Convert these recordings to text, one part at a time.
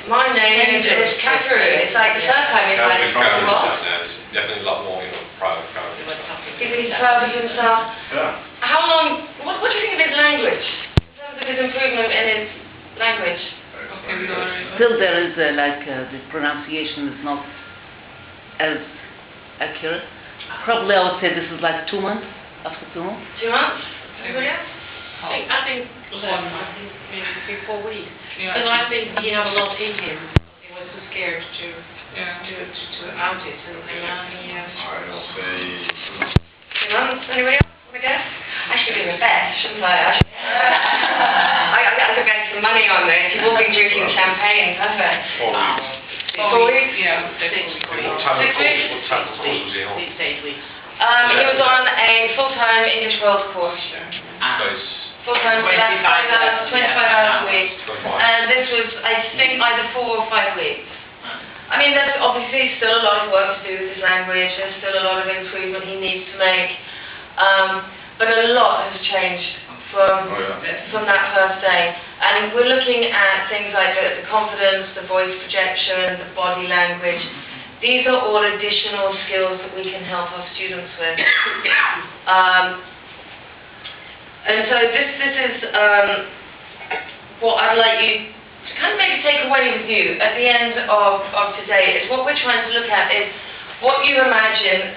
my name is Catherine. It's like the first time it's like, what? It's definitely a lot more, proud of He's proud of himself. Yeah. How long, what do you think of his language? In terms of his improvement in his language? Still there is the pronunciation is not as accurate. Probably I would say this is like 2 months, after 2 months. 2 months? Anybody else? I think 1 month, maybe 3 4 weeks. But I think he had a lot in him. He was too scared to out it, and now he has. I'll say 2 months. Anybody else? Want to guess? I should be the best, shouldn't I? I could make some money on this. You've all been drinking champagne, perfect. 4 weeks. 4 weeks? Yeah, 6 What type of course was he on? 6 to 8 weeks. He was on a full-time English World course. So it's Full-time, 25 hours a week. 25. And this was, I think, either 4 or 5 weeks. I mean, there's obviously still a lot of work to do with his language. There's still a lot of improvement he needs to make. But a lot has changed from that first day. And we're looking at things like the confidence, the voice projection, the body language. These are all additional skills that we can help our students with. And so this is what I'd like you to kind of maybe take away with you at the end of today. Is what we're trying to look at is what you imagine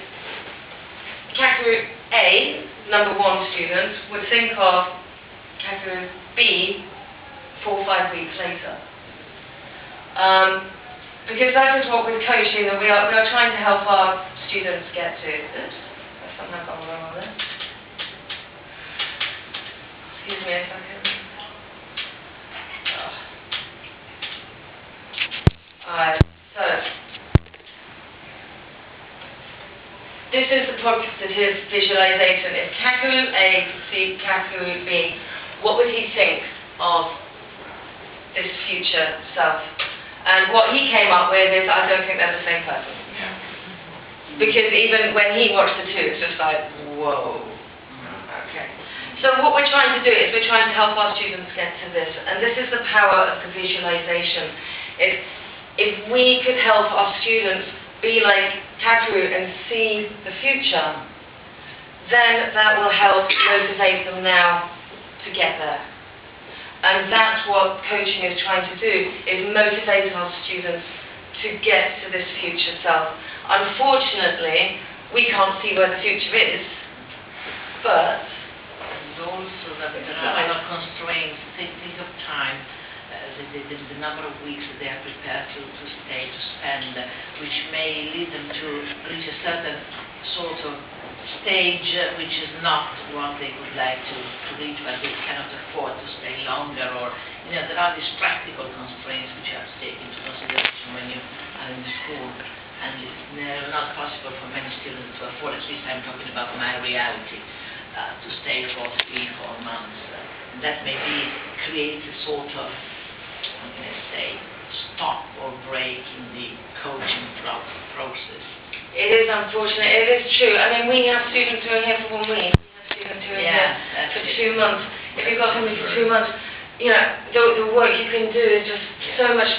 category A, number 1 students, would think of category B 4 or 5 weeks later. Because that is what with coaching that we are trying to help our students get to. Oops, there's something gone wrong on there. Excuse me a second. Alright, so this is the positive visualization. If category A could see category B, what would he think of this future self? And what he came up with is, I don't think they're the same person. Yeah. Because even when he watched the two, it's just like, whoa. Okay. So what we're trying to do is we're trying to help our students get to this. And this is the power of the visualization. If we could help our students be like Kakeru and see the future, then that will help motivate them now to get there. And that's what coaching is trying to do, is motivate our students to get to this future self. Unfortunately, we can't see where the future is, but also that there are other constraints, think of time, the number of weeks that they are prepared to spend, which may lead them to reach a certain sort of stage which is not what they would like to reach, but they cannot afford to stay longer, or there are these practical constraints which you have to take into consideration when you are in school, and it's not possible for many students to afford, at least I'm talking about my reality, to stay for 3-4 months. And that maybe creates a sort of, how can I say, stop or break in the coaching process. it is unfortunate, it is true. I mean, we have students who are here for 1 week, we have students who are here for 2 months. If you've got somebody for 2 months, the work you can do is just so much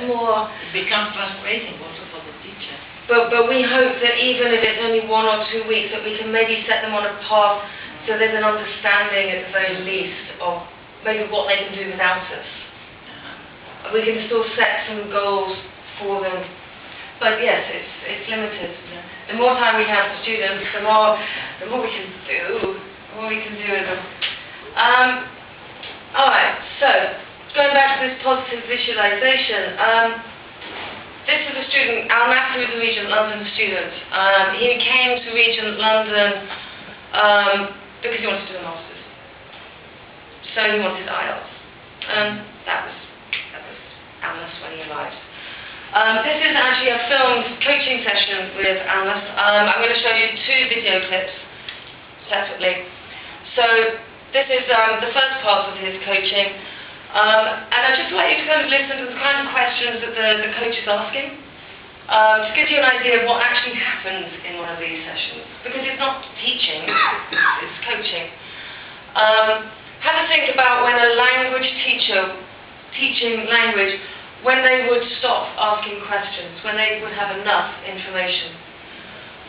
more. It becomes frustrating also for the teacher. But we hope that even if it's only 1 or 2 weeks, that we can maybe set them on a path so there's an understanding at the very least of maybe what they can do without us. We can still set some goals for them. But yes, it's limited. The more time we have for students, the more we can do. The more we can do with them. Alright, so going back to this positive visualization. This is a student, Al Matthew is a Regent London student. He came to Regent London because he wanted to do a master's. So he wanted IELTS. And that was Alice when he arrived. This is actually a filmed coaching session with Alice. I'm going to show you 2 video clips separately. So this is the first part of his coaching. And I'd just like you to kind of listen to the kind of questions that the coach is asking, to give you an idea of what actually happens in one of these sessions. Because it's not teaching, it's coaching. Have a think about when a language teacher teaching language when they would stop asking questions, when they would have enough information.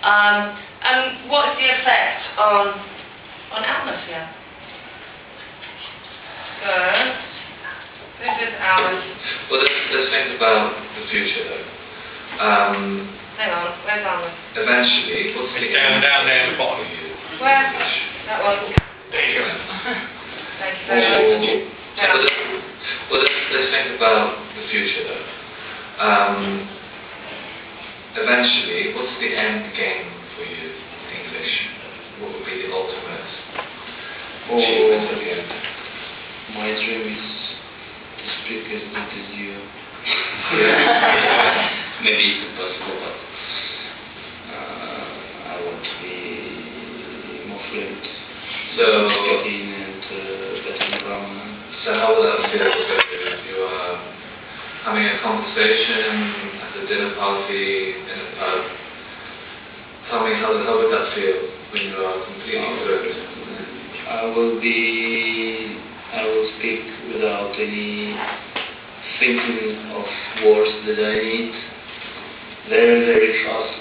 And what is the effect on Almas here? So, this is Almas. Well, let's think about the future though. Hang on, where's Almas? Eventually, what's the Down there at the bottom. Where? That one. There you go. Thank you very much. Well, let's think about the future though. Eventually, what's the end game for you in English? What would be the ultimate achievement at the end? My dream is to speak as good as you. Yeah. Maybe it's impossible, but I want to be more fluent. So, speaking and better grammar. so how will that feel? So you are having a conversation at a dinner party in a pub. Tell me, how would that feel when you are completely fluent? I will speak without any thinking of words that I need. Very, very fast.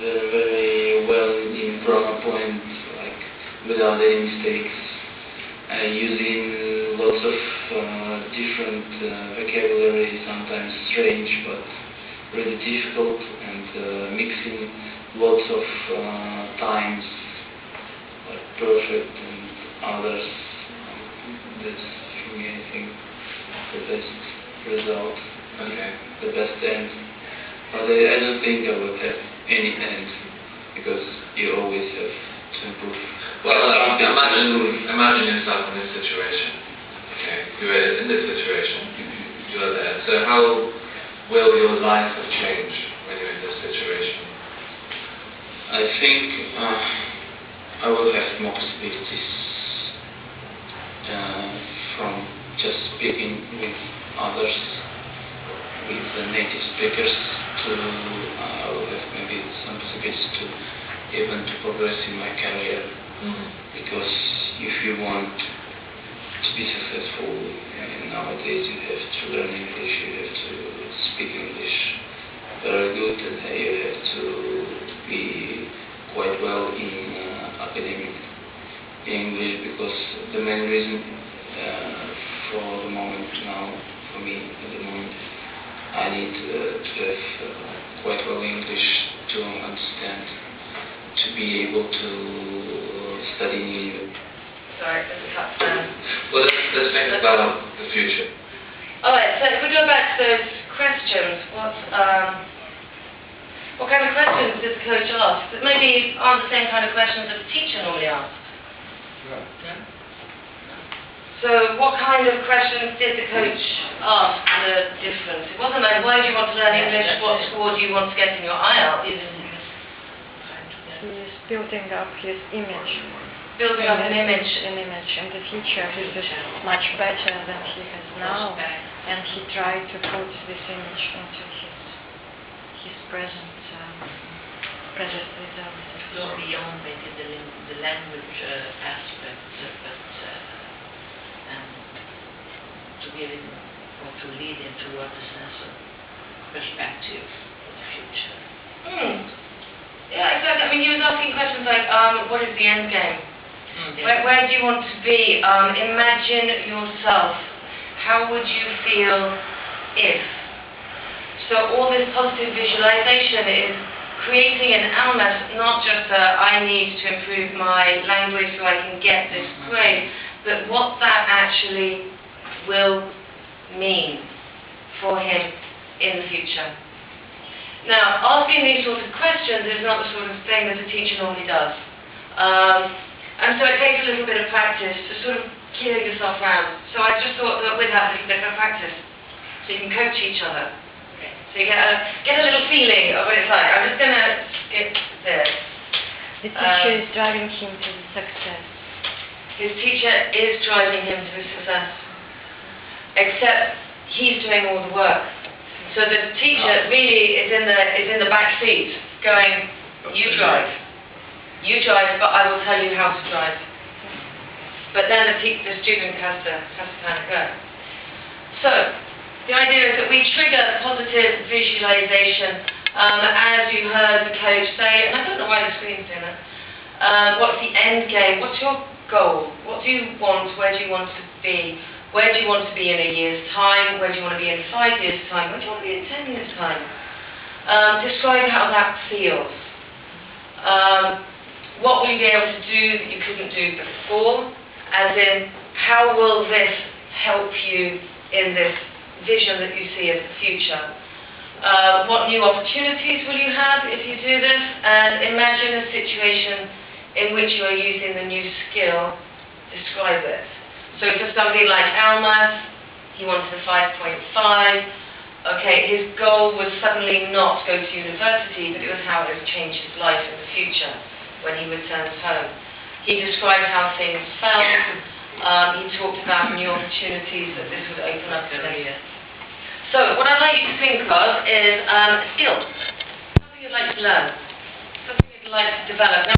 Very, very well in grammar point, like without any mistakes. Using lots of different vocabulary, sometimes strange but really difficult, and mixing lots of times, like perfect and others. That's for me, I think, the best result, Okay. the best end. But I don't think I will have any end, because you always have to improve. Well, imagine yourself in this situation. Okay, you are in this situation. You are there. So how will your life have changed when you're in this situation? I think I will have more possibilities from just speaking with others, with the native speakers, to I will have maybe some possibilities to even to progress in my career. Because if you want to be successful nowadays, you have to learn English, you have to speak English very good, and you have to be quite well in academic English, because the main reason for the moment now, for me at the moment, I need to have quite well English to understand, to be able to study in Europe. Sorry, there's a cut down. Well, let's think about the future. Alright, so if we go back to those questions, what kind of questions did the coach ask? That maybe aren't the same kind of questions that a teacher normally asks. So what kind of questions did the coach ask that are different? It wasn't like, why do you want to learn English? What score do you want to get in your IELTS? He's building up his image. Building up an image. An image in the future. He is much better than he has now, and he tried to put this image into his present results. Go beyond maybe the language aspect, but to give him or to lead him toward a sense of perspective for the future. Yeah, exactly. I mean, he was asking questions like, what is the end game? Where do you want to be? Imagine yourself. How would you feel if? So all this positive visualization is creating an Almas, not just I need to improve my language so I can get this grade, but what that actually will mean for him in the future. Now, asking these sorts of questions is not the sort of thing that a teacher normally does. And so it takes a little bit of practice to sort of clear yourself round. So I just thought that with that, a little bit of practice, so you can coach each other. So you get a little feeling of what it's like. I'm just going to skip this. The teacher is driving him to success. His teacher is driving him to success, except he's doing all the work. So the teacher really is in the back seat, going, "You drive, but I will tell you how to drive." But then the student has to kind of go. So, the idea is that we trigger positive visualization, as you heard the coach say, and I don't know why the screen's doing it. What's the end game? What's your goal? What do you want? Where do you want to be? Where do you want to be in a year's time? Where do you want to be in 5 years' time? Where do you want to be in 10 years' time? Describe how that feels. What will you be able to do that you couldn't do before? As in, how will this help you in this vision that you see as the future? What new opportunities will you have if you do this? And imagine a situation in which you are using the new skill. Describe it. So for somebody like Almas, he wanted a 5.5. Okay, his goal was suddenly not to go to university, but it was how it would change his life in the future when he returns home. He described how things felt. He talked about new opportunities that this would open up to him. So what I'd like you to think of is a skill. Something you'd like to learn. Something you'd like to develop. Now,